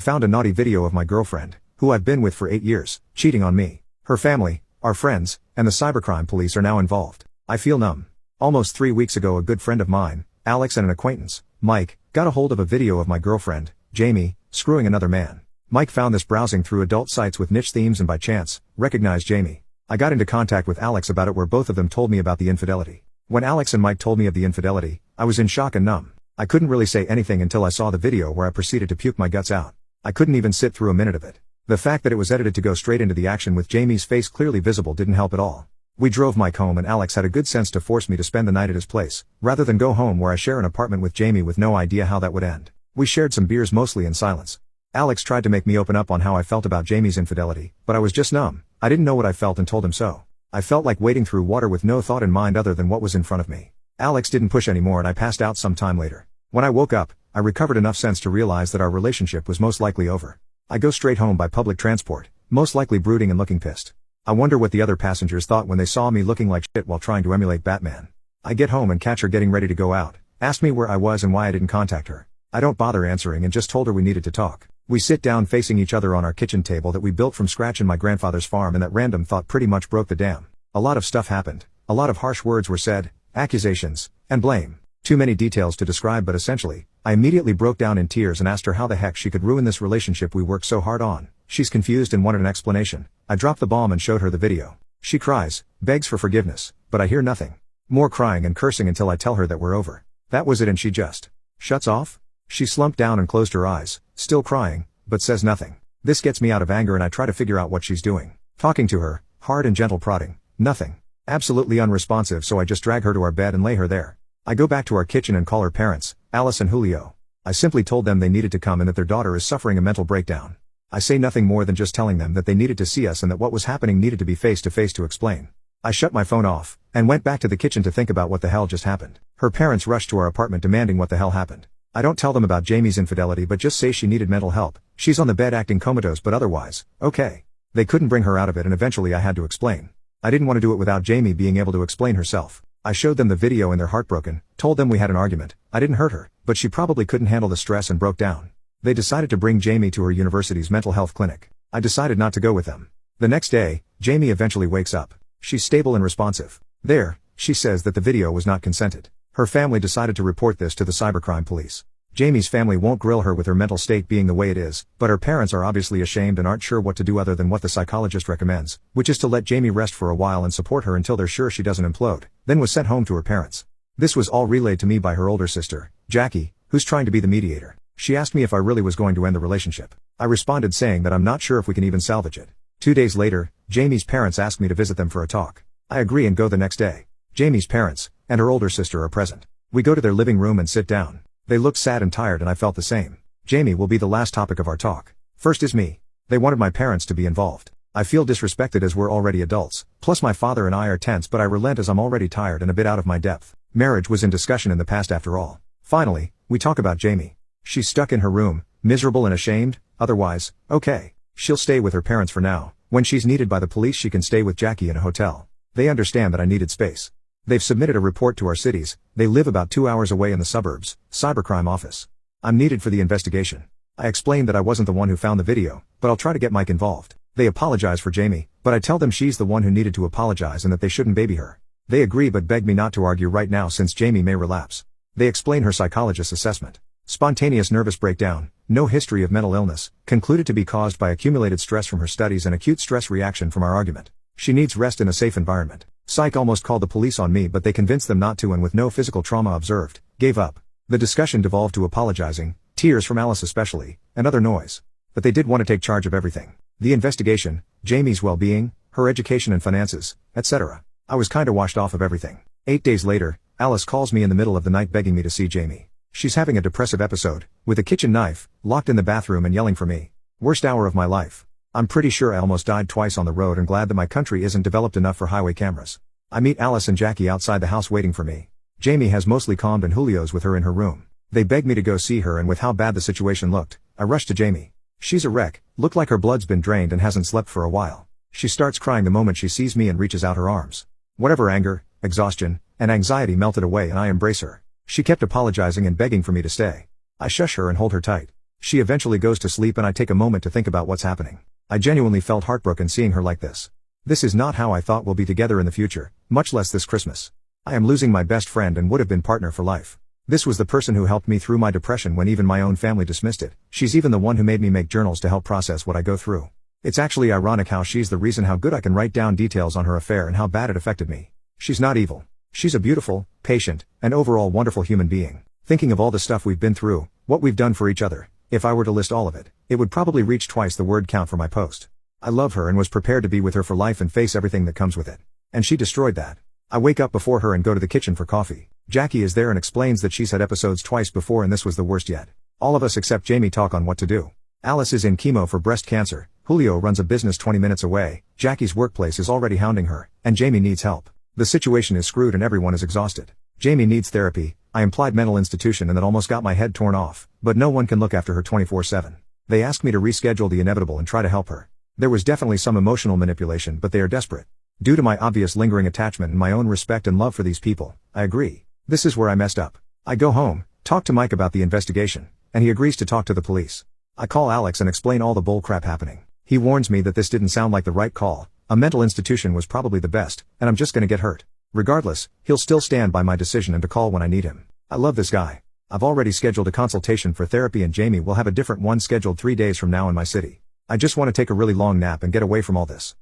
Found a naughty video of my girlfriend, who I've been with for 8 years, cheating on me. Her family, our friends, and the cybercrime police are now involved. I feel numb. Almost 3 weeks ago, a good friend of mine, Alex, and an acquaintance, Mike, got a hold of a video of my girlfriend, Jamie, screwing another man. Mike found this browsing through adult sites with niche themes and by chance, recognized Jamie. I got into contact with Alex about it, where both of them told me about the infidelity. When Alex and Mike told me of the infidelity, I was in shock and numb. I couldn't really say anything until I saw the video, where I proceeded to puke my guts out. I couldn't even sit through a minute of it. The fact that it was edited to go straight into the action with Jamie's face clearly visible didn't help at all. We drove Mike home, and Alex had a good sense to force me to spend the night at his place, rather than go home where I share an apartment with Jamie with no idea how that would end. We shared some beers, mostly in silence. Alex tried to make me open up on how I felt about Jamie's infidelity, but I was just numb. I didn't know what I felt and told him so. I felt like wading through water with no thought in mind other than what was in front of me. Alex didn't push anymore, and I passed out some time later. When I woke up, I recovered enough sense to realize that our relationship was most likely over. I go straight home by public transport, most likely brooding and looking pissed. I wonder what the other passengers thought when they saw me looking like shit while trying to emulate Batman. I get home and catch her getting ready to go out, asked me where I was and why I didn't contact her. I don't bother answering and just told her we needed to talk. We sit down facing each other on our kitchen table that we built from scratch in my grandfather's farm, and that random thought pretty much broke the dam. A lot of stuff happened. A lot of harsh words were said, accusations, and blame. Too many details to describe, but essentially, I immediately broke down in tears and asked her how the heck she could ruin this relationship we worked so hard on. She's confused and wanted an explanation. I dropped the bomb and showed her the video. She cries, begs for forgiveness, but I hear nothing. More crying and cursing until I tell her that we're over. That was it, and she just shuts off. She slumped down and closed her eyes, still crying, but says nothing. This gets me out of anger, and I try to figure out what she's doing. Talking to her, hard and gentle prodding, nothing. Absolutely unresponsive, so I just drag her to our bed and lay her there. I go back to our kitchen and call her parents, Alice and Julio. I simply told them they needed to come and that their daughter is suffering a mental breakdown. I say nothing more than just telling them that they needed to see us and that what was happening needed to be face to face to explain. I shut my phone off, and went back to the kitchen to think about what the hell just happened. Her parents rushed to our apartment demanding what the hell happened. I don't tell them about Jamie's infidelity, but just say she needed mental help. She's on the bed acting comatose, but otherwise, okay. They couldn't bring her out of it, and eventually I had to explain. I didn't want to do it without Jamie being able to explain herself. I showed them the video and they're heartbroken, told them we had an argument. I didn't hurt her, but she probably couldn't handle the stress and broke down. They decided to bring Jamie to her university's mental health clinic. I decided not to go with them. The next day, Jamie eventually wakes up. She's stable and responsive. There, she says that the video was not consented. Her family decided to report this to the cybercrime police. Jamie's family won't grill her with her mental state being the way it is, but her parents are obviously ashamed and aren't sure what to do other than what the psychologist recommends, which is to let Jamie rest for a while and support her until they're sure she doesn't implode, then was sent home to her parents. This was all relayed to me by her older sister, Jackie, who's trying to be the mediator. She asked me if I really was going to end the relationship. I responded saying that I'm not sure if we can even salvage it. 2 days later, Jamie's parents asked me to visit them for a talk. I agree and go the next day. Jamie's parents, and her older sister are present. We go to their living room and sit down. They looked sad and tired, and I felt the same. Jamie will be the last topic of our talk. First is me. They wanted my parents to be involved. I feel disrespected as we're already adults, plus my father and I are tense, but I relent as I'm already tired and a bit out of my depth. Marriage was in discussion in the past after all. Finally, we talk about Jamie. She's stuck in her room, miserable and ashamed, otherwise, okay. She'll stay with her parents for now. When she's needed by the police, she can stay with Jackie in a hotel. They understand that I needed space. They've submitted a report to our cities. They live about 2 hours away in the suburbs, cybercrime office. I'm needed for the investigation. I explained that I wasn't the one who found the video, but I'll try to get Mike involved. They apologize for Jamie, but I tell them she's the one who needed to apologize and that they shouldn't baby her. They agree but beg me not to argue right now since Jamie may relapse. They explain her psychologist's assessment. Spontaneous nervous breakdown, no history of mental illness, concluded to be caused by accumulated stress from her studies and acute stress reaction from our argument. She needs rest in a safe environment. Psych almost called the police on me, but they convinced them not to, and with no physical trauma observed, gave up. The discussion devolved to apologizing, tears from Alice especially, and other noise. But they did want to take charge of everything. The investigation, Jamie's well-being, her education and finances, etc. I was kinda washed off of everything. 8 days later, Alice calls me in the middle of the night begging me to see Jamie. She's having a depressive episode, with a kitchen knife, locked in the bathroom and yelling for me. Worst hour of my life. I'm pretty sure I almost died twice on the road and glad that my country isn't developed enough for highway cameras. I meet Alice and Jackie outside the house waiting for me. Jamie has mostly calmed and Julio's with her in her room. They beg me to go see her, and with how bad the situation looked, I rush to Jamie. She's a wreck, looked like her blood's been drained and hasn't slept for a while. She starts crying the moment she sees me and reaches out her arms. Whatever anger, exhaustion, and anxiety melted away and I embrace her. She kept apologizing and begging for me to stay. I shush her and hold her tight. She eventually goes to sleep and I take a moment to think about what's happening. I genuinely felt heartbroken seeing her like this. This is not how I thought we'll be together in the future, much less this Christmas. I am losing my best friend and would have been partner for life. This was the person who helped me through my depression when even my own family dismissed it. She's even the one who made me make journals to help process what I go through. It's actually ironic how she's the reason how good I can write down details on her affair and how bad it affected me. She's not evil. She's a beautiful, patient, and overall wonderful human being. Thinking of all the stuff we've been through, what we've done for each other, if I were to list all of it, it would probably reach twice the word count for my post. I love her and was prepared to be with her for life and face everything that comes with it. And she destroyed that. I wake up before her and go to the kitchen for coffee. Jackie is there and explains that she's had episodes twice before and this was the worst yet. All of us except Jamie talk on what to do. Alice is in chemo for breast cancer, Julio runs a business 20 minutes away, Jackie's workplace is already hounding her, and Jamie needs help. The situation is screwed and everyone is exhausted. Jamie needs therapy. I implied mental institution and that almost got my head torn off, but no one can look after her 24/7. They asked me to reschedule the inevitable and try to help her. There was definitely some emotional manipulation but they are desperate. Due to my obvious lingering attachment and my own respect and love for these people, I agree. This is where I messed up. I go home, talk to Mike about the investigation, and he agrees to talk to the police. I call Alex and explain all the bullcrap happening. He warns me that this didn't sound like the right call, a mental institution was probably the best, and I'm just gonna get hurt. Regardless, he'll still stand by my decision and to call when I need him. I love this guy. I've already scheduled a consultation for therapy and Jamie will have a different one scheduled 3 days from now in my city. I just want to take a really long nap and get away from all this.